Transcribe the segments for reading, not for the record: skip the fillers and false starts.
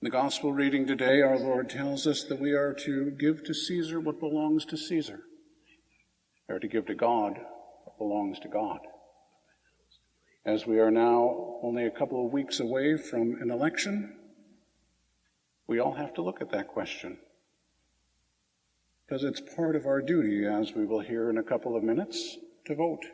In the gospel reading today, our Lord tells us that we are to give to Caesar what belongs to Caesar. We are to give to God what belongs to God. As we are now only a couple of weeks away from an election, we all have to look at that question, because it's part of our duty, as we will hear in a couple of minutes, to vote.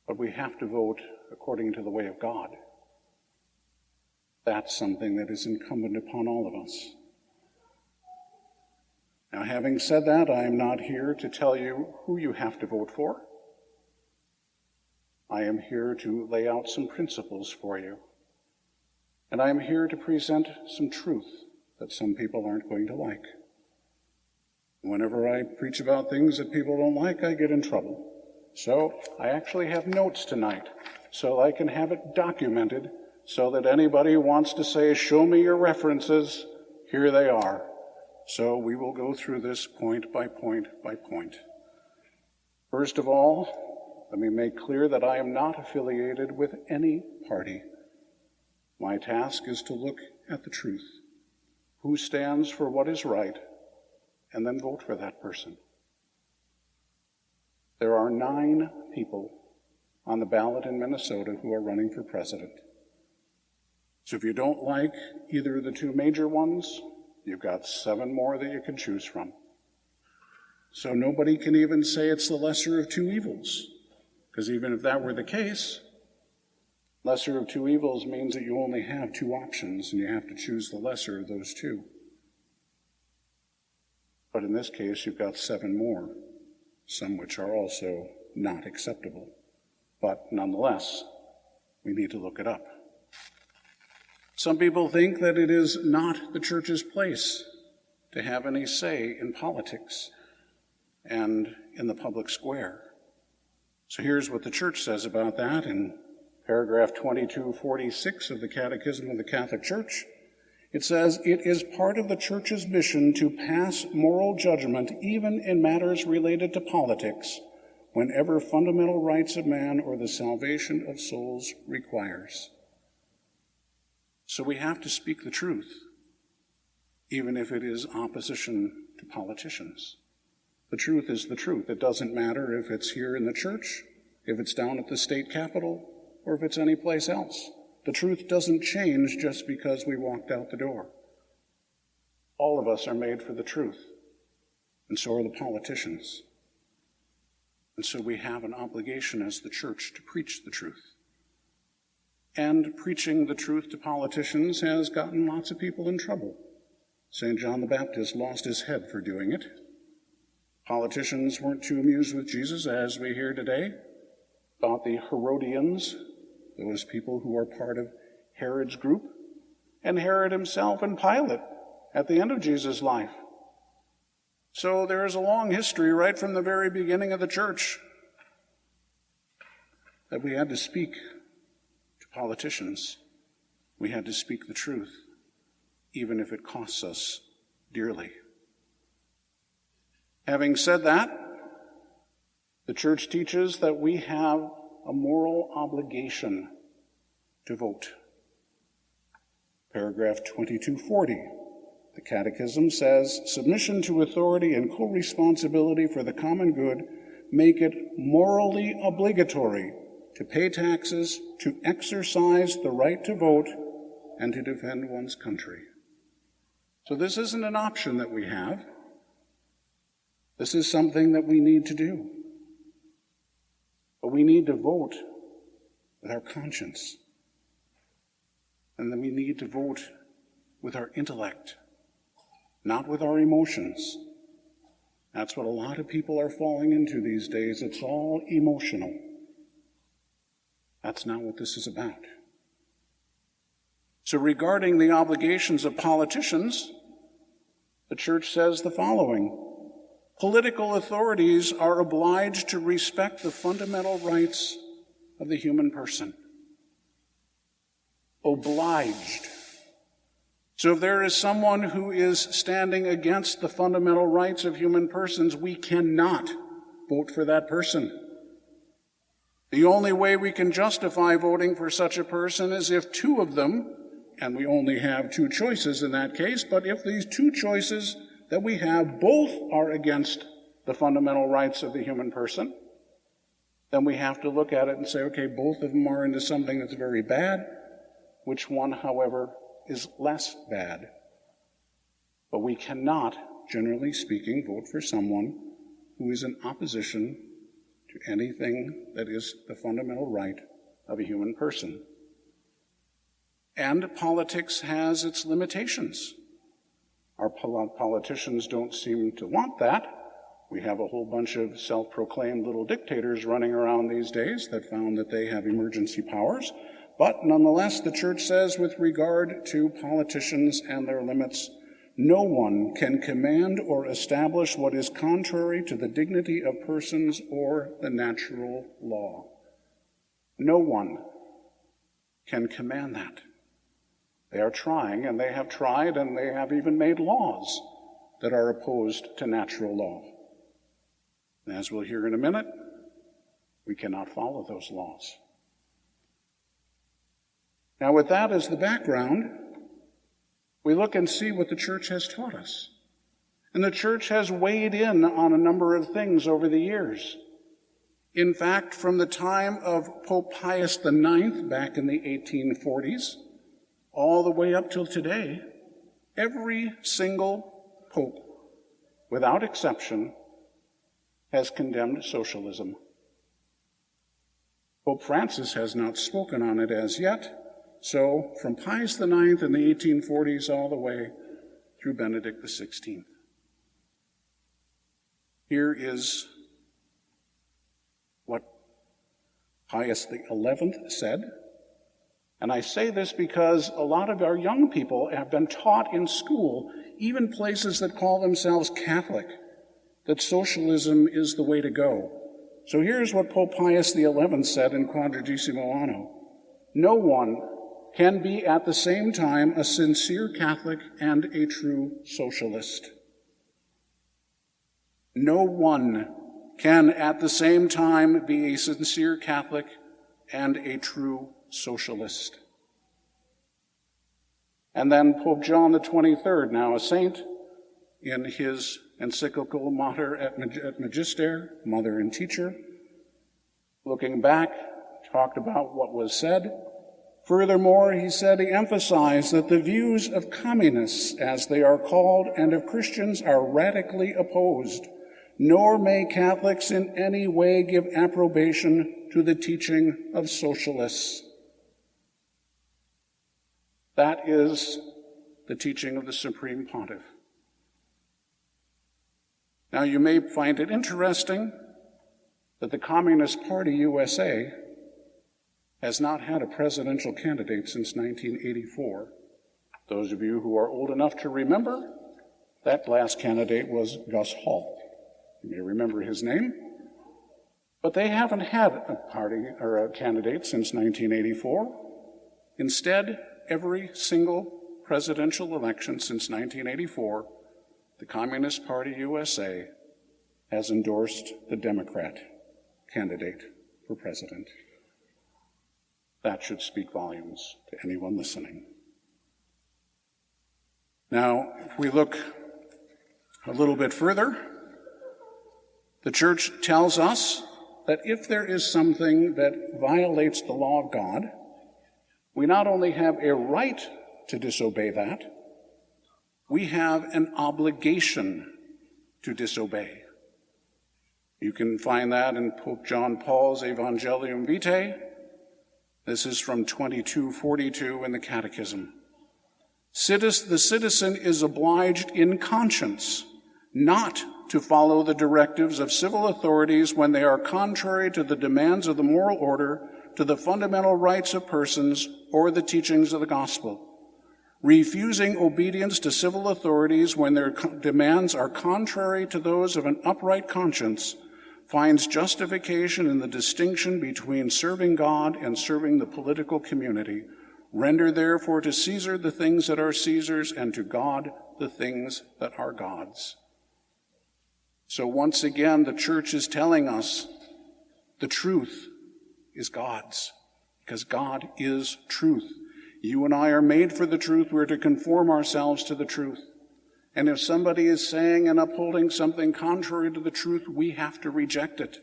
But we have to vote according to the way of God. That's something that is incumbent upon all of us. Now, having said that, I am not here to tell you who you have to vote for. I am here to lay out some principles for you. And I am here to present some truth that some people aren't going to like. Whenever I preach about things that people don't like, I get in trouble. So I actually have notes tonight, so I can have it documented, so that anybody who wants to say, show me your references, here they are. So we will go through this point by point by point. First of all, let me make clear that I am not affiliated with any party. My task is to look at the truth, who stands for what is right, and then vote for that person. There are 9 people on the ballot in Minnesota who are running for president. So if you don't like either of the 2 major ones, you've got 7 more that you can choose from. So nobody can even say it's the lesser of 2 evils, because even if that were the case, lesser of 2 evils means that you only have 2 options, and you have to choose the lesser of those 2. But in this case, you've got 7 more, some which are also not acceptable. But nonetheless, we need to look it up. Some people think that it is not the church's place to have any say in politics and in the public square. So here's what the church says about that in paragraph 2246 of the Catechism of the Catholic Church. It says, "It is part of the church's mission to pass moral judgment even in matters related to politics, whenever fundamental rights of man or the salvation of souls requires." So we have to speak the truth, even if it is opposition to politicians. The truth is the truth. It doesn't matter if it's here in the church, if it's down at the state capitol, or if it's anyplace else. The truth doesn't change just because we walked out the door. All of us are made for the truth, and so are the politicians. And so we have an obligation as the church to preach the truth. And preaching the truth to politicians has gotten lots of people in trouble. St. John the Baptist lost his head for doing it. Politicians weren't too amused with Jesus, as we hear today, about the Herodians, those people who are part of Herod's group, and Herod himself and Pilate at the end of Jesus' life. So there is a long history right from the very beginning of the church that we had to speak to politicians. We had to speak the truth, even if it costs us dearly. Having said that, the church teaches that we have a moral obligation to vote. Paragraph 2240, the Catechism says, "Submission to authority and co-responsibility for the common good make it morally obligatory to pay taxes, to exercise the right to vote, and to defend one's country." So this isn't an option that we have. This is something that we need to do. But we need to vote with our conscience. And then we need to vote with our intellect, not with our emotions. That's what a lot of people are falling into these days. It's all emotional. That's not what this is about. So regarding the obligations of politicians, the church says the following: political authorities are obliged to respect the fundamental rights of the human person. Obliged. So if there is someone who is standing against the fundamental rights of human persons, we cannot vote for that person. The only way we can justify voting for such a person is if 2 of them and we only have two choices in that case, but if these two choices that we have both are against the fundamental rights of the human person, then we have to look at it and say, okay, both of them are into something that's very bad. Which one, however, is less bad? But we cannot, generally speaking, vote for someone who is in opposition to anything that is the fundamental right of a human person. And politics has its limitations. Our politicians don't seem to want that. We have a whole bunch of self-proclaimed little dictators running around these days that found that they have emergency powers. But nonetheless, the church says with regard to politicians and their limits, no one can command or establish what is contrary to the dignity of persons or the natural law. No one can command that. They are trying, and they have tried, and they have even made laws that are opposed to natural law. And as we'll hear in a minute, we cannot follow those laws. Now, with that as the background, we look and see what the church has taught us. And the church has weighed in on a number of things over the years. In fact, from the time of Pope Pius IX back in the 1840s, all the way up till today, every single pope, without exception, has condemned socialism. Pope Francis has not spoken on it as yet, so from Pius IX in the 1840s all the way through Benedict XVI. Here is what Pius XI said, and I say this because a lot of our young people have been taught in school, even places that call themselves Catholic, that socialism is the way to go. So here's what Pope Pius XI said in Quadragesimo Anno. No one can be at the same time a sincere Catholic and a true socialist. No one can at the same time be a sincere Catholic and a true socialist. And then Pope John the 23rd, now a saint, in his encyclical Mater et Magister, Mother and Teacher, looking back, talked about what was said. Furthermore, he said, he emphasized that the views of communists, as they are called, and of Christians are radically opposed, nor may Catholics in any way give approbation to the teaching of socialists. That is the teaching of the Supreme Pontiff. Now, you may find it interesting that the Communist Party USA has not had a presidential candidate since 1984. Those of you who are old enough to remember, that last candidate was Gus Hall. You may remember his name. But they haven't had a party or a candidate since 1984. Instead, every single presidential election since 1984, the Communist Party USA has endorsed the Democrat candidate for president. That should speak volumes to anyone listening. Now, if we look a little bit further, the church tells us that if there is something that violates the law of God, we not only have a right to disobey that, we have an obligation to disobey. You can find that in Pope John Paul's Evangelium Vitae. This is from 2242 in the Catechism. The citizen is obliged in conscience not to follow the directives of civil authorities when they are contrary to the demands of the moral order, to the fundamental rights of persons, or the teachings of the gospel. Refusing obedience to civil authorities when their demands are contrary to those of an upright conscience finds justification in the distinction between serving God and serving the political community. Render therefore to Caesar the things that are Caesar's, and to God the things that are God's. So once again, the church is telling us the truth is God's, because God is truth. You and I are made for the truth. We're to conform ourselves to the truth. And if somebody is saying and upholding something contrary to the truth, we have to reject it.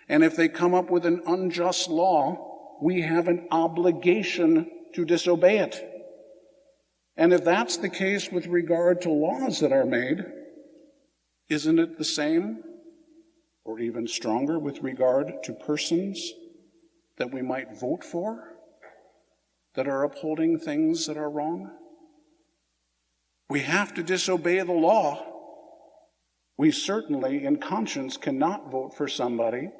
And if they come up with an unjust law, we have an obligation to disobey it. And if that's the case with regard to laws that are made, isn't it the same or even stronger with regard to persons that we might vote for that are upholding things that are wrong? We have to disobey the law. We certainly, in conscience, cannot vote for somebody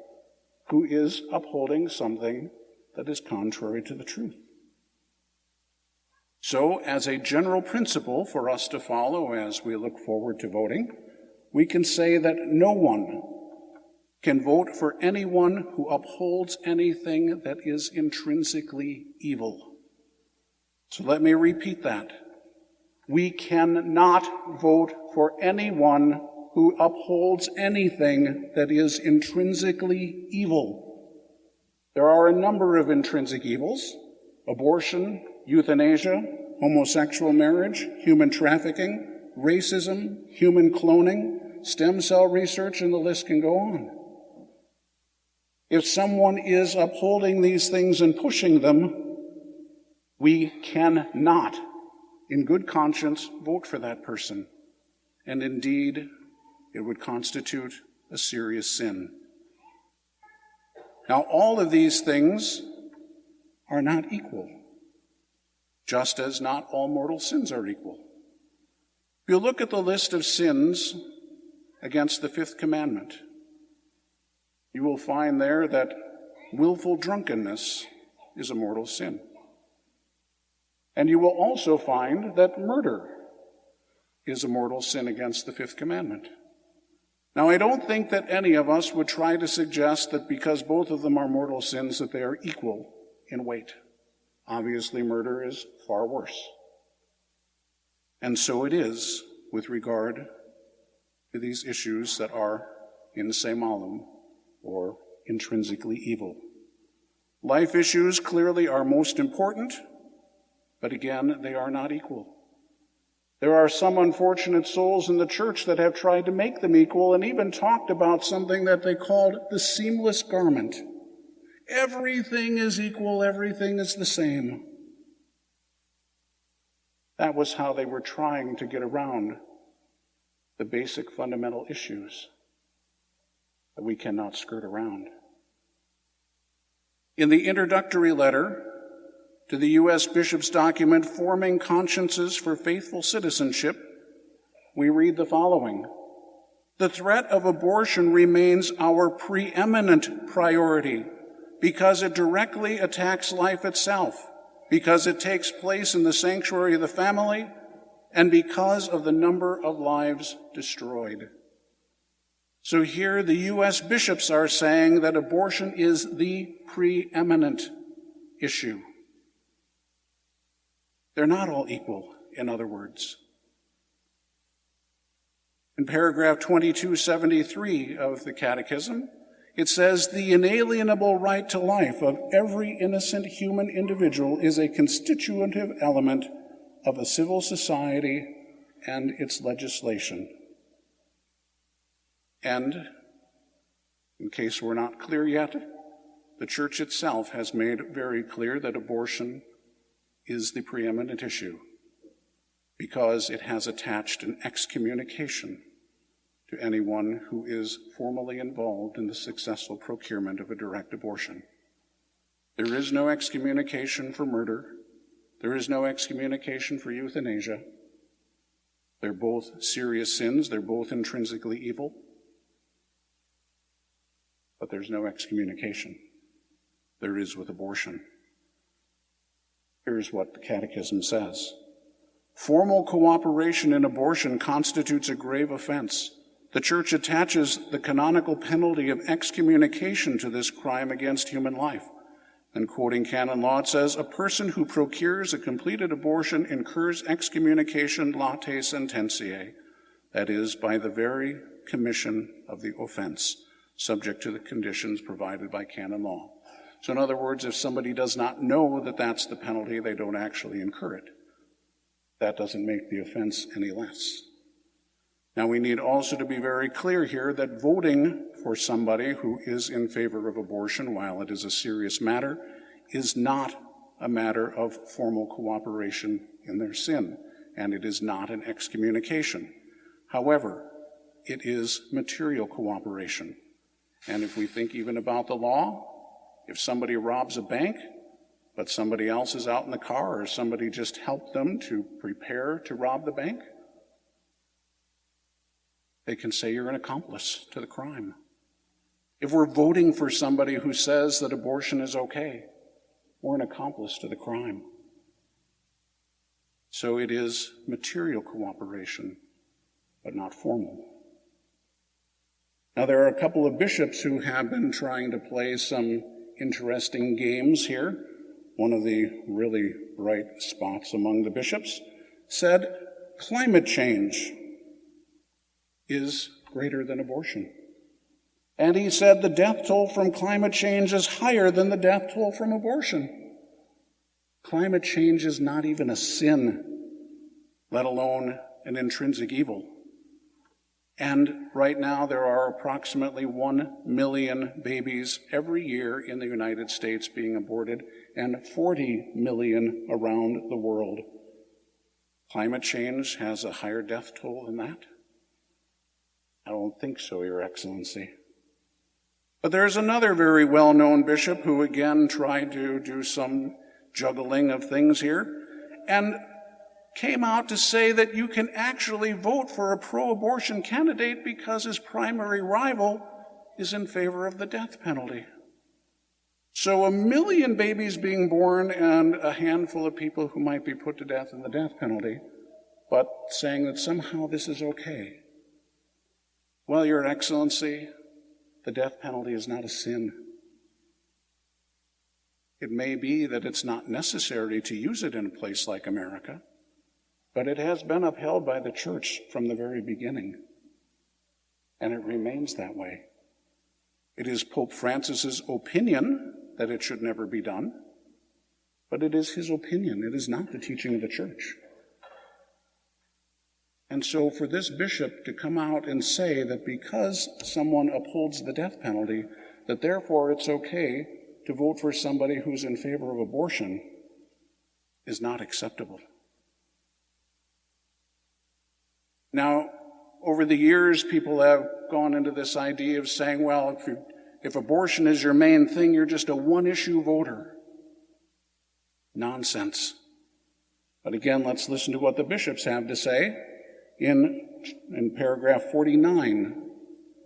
who is upholding something that is contrary to the truth. So, as a general principle for us to follow as we look forward to voting, we can say that no one can vote for anyone who upholds anything that is intrinsically evil. So let me repeat that. We cannot vote for anyone who upholds anything that is intrinsically evil. There are a number of intrinsic evils: abortion, euthanasia, homosexual marriage, human trafficking, racism, human cloning, stem cell research, and the list can go on. If someone is upholding these things and pushing them, we cannot, in good conscience, vote for that person. And indeed, it would constitute a serious sin. Now, all of these things are not equal, just as not all mortal sins are equal. If you look at the list of sins against the fifth commandment, you will find there that willful drunkenness is a mortal sin. And you will also find that murder is a mortal sin against the fifth commandment. Now, I don't think that any of us would try to suggest that because both of them are mortal sins that they are equal in weight. Obviously, murder is far worse. And so it is with regard to these issues that are in se malum, or intrinsically evil. Life issues clearly are most important, but again, they are not equal. There are some unfortunate souls in the church that have tried to make them equal and even talked about something that they called the seamless garment. Everything is equal, everything is the same. That was how they were trying to get around the basic fundamental issues that we cannot skirt around. In the introductory letter to the U.S. Bishop's document, Forming Consciences for Faithful Citizenship, we read the following: "The threat of abortion remains our preeminent priority because it directly attacks life itself, because it takes place in the sanctuary of the family, and because of the number of lives destroyed." So here the U.S. bishops are saying that abortion is the preeminent issue. They're not all equal, in other words. In paragraph 2273 of the Catechism, it says, "The inalienable right to life of every innocent human individual is a constitutive element of a civil society and its legislation." And, in case we're not clear yet, the Church itself has made very clear that abortion is the preeminent issue because it has attached an excommunication to anyone who is formally involved in the successful procurement of a direct abortion. There is no excommunication for murder. There is no excommunication for euthanasia. They're both serious sins. They're both intrinsically evil. But there's no excommunication. There is with abortion. Here's what the Catechism says: "Formal cooperation in abortion constitutes a grave offense. The Church attaches the canonical penalty of excommunication to this crime against human life." And quoting canon law, it says, "A person who procures a completed abortion incurs excommunication late sententiae," that is, by the very commission of the offense, subject to the conditions provided by canon law. So in other words, if somebody does not know that that's the penalty, they don't actually incur it. That doesn't make the offense any less. Now, we need also to be very clear here that voting for somebody who is in favor of abortion, while it is a serious matter, is not a matter of formal cooperation in their sin, and it is not an excommunication. However, it is material cooperation. And if we think even about the law, if somebody robs a bank, but somebody else is out in the car, or somebody just helped them to prepare to rob the bank, they can say you're an accomplice to the crime. If we're voting for somebody who says that abortion is okay, we're an accomplice to the crime. So it is material cooperation, but not formal. Now, there are a couple of bishops who have been trying to play some interesting games here. One of the really bright spots among the bishops said climate change is greater than abortion. And he said the death toll from climate change is higher than the death toll from abortion. Climate change is not even a sin, let alone an intrinsic evil. And right now there are approximately 1 million babies every year in the United States being aborted, and 40 million around the world. Climate change has a higher death toll than that? I don't think so, Your Excellency. But there's another very well-known bishop who again tried to do some juggling of things here, and came out to say that you can actually vote for a pro-abortion candidate because his primary rival is in favor of the death penalty. So 1 million babies being born and a handful of people who might be put to death in the death penalty, but saying that somehow this is okay. Well, Your Excellency, the death penalty is not a sin. It may be that it's not necessary to use it in a place like America, but it has been upheld by the church from the very beginning, and it remains that way. It is Pope Francis's opinion that it should never be done, but it is his opinion. It is not the teaching of the church. And so for this bishop to come out and say that because someone upholds the death penalty, that therefore it's okay to vote for somebody who's in favor of abortion is not acceptable. Now, over the years, people have gone into this idea of saying, well, if abortion is your main thing, you're just a one-issue voter. Nonsense. But again, let's listen to what the bishops have to say in paragraph 49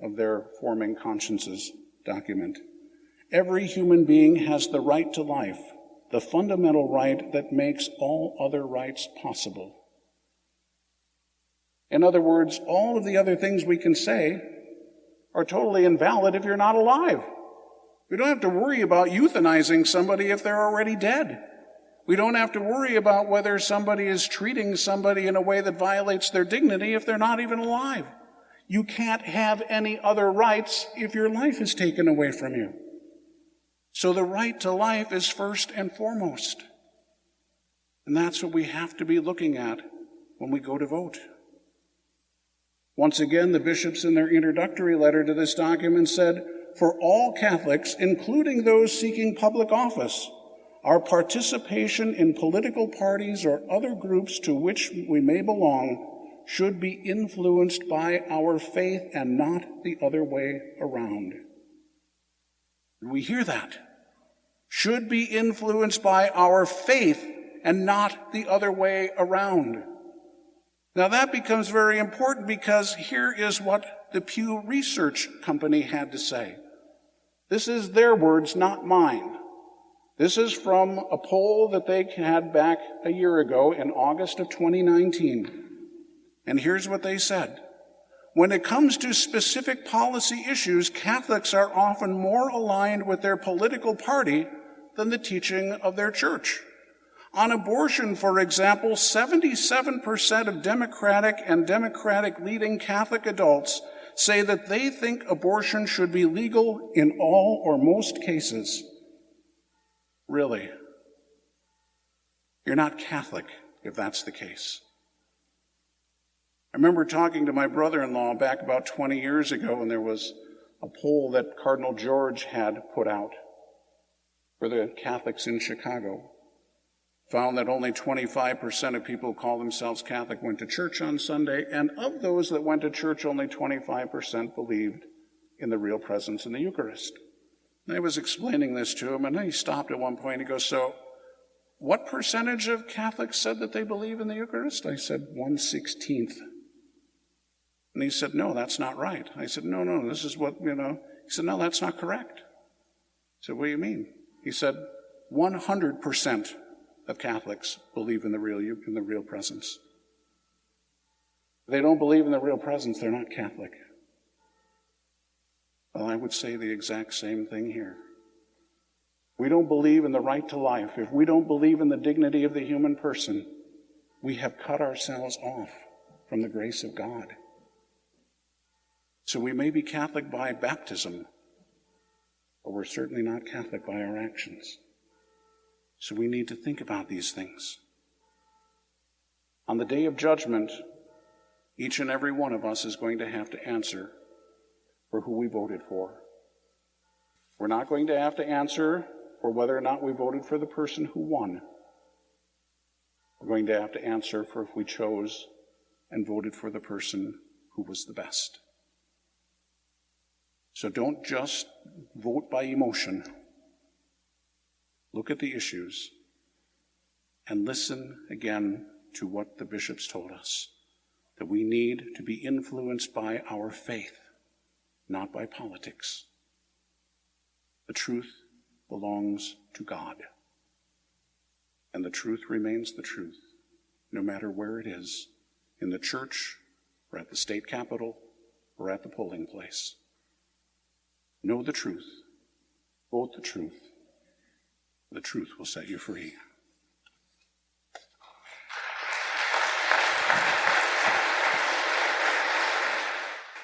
of their Forming Consciences document. Every human being has the right to life, the fundamental right that makes all other rights possible. In other words, all of the other things we can say are totally invalid if you're not alive. We don't have to worry about euthanizing somebody if they're already dead. We don't have to worry about whether somebody is treating somebody in a way that violates their dignity if they're not even alive. You can't have any other rights if your life is taken away from you. So the right to life is first and foremost. And that's what we have to be looking at when we go to vote. Once again, the bishops in their introductory letter to this document said, for all Catholics, including those seeking public office, our participation in political parties or other groups to which we may belong should be influenced by our faith and not the other way around. We hear that. Should be influenced by our faith and not the other way around. Now that becomes very important because here is what the Pew Research Company had to say. This is their words, not mine. This is from a poll that they had back a year ago in August of 2019. And here's what they said. When it comes to specific policy issues, Catholics are often more aligned with their political party than the teaching of their church. On abortion, for example, 77% of Democratic and Democratic-leading Catholic adults say that they think abortion should be legal in all or most cases. Really, you're not Catholic if that's the case. I remember talking to my brother-in-law back about 20 years ago, and there was a poll that Cardinal George had put out for the Catholics in Chicago. Found that only 25% of people who call themselves Catholic went to church on Sunday, and of those that went to church, only 25% believed in the real presence in the Eucharist. And I was explaining this to him, and he stopped at one point. He goes, "So, what percentage of Catholics said that they believe in the Eucharist?" I said, 1/16. And he said, "No, that's not right." I said, no, this is what, He said, "No, that's not correct." I said, "What do you mean?" He said, 100% of Catholics believe in the real presence. If they don't believe in the real presence, they're not Catholic. Well, I would say the exact same thing here. We don't believe in the right to life. If we don't believe in the dignity of the human person, we have cut ourselves off from the grace of God. So we may be Catholic by baptism, but we're certainly not Catholic by our actions. So we need to think about these things. On the day of judgment, each and every one of us is going to have to answer for who we voted for. We're not going to have to answer for whether or not we voted for the person who won. We're going to have to answer for if we chose and voted for the person who was the best. So don't just vote by emotion. Look at the issues and listen again to what the bishops told us, that we need to be influenced by our faith, not by politics. The truth belongs to God, and the truth remains the truth, no matter where it is, in the church, or at the state capitol, or at the polling place. Know the truth, vote the truth. The truth will set you free.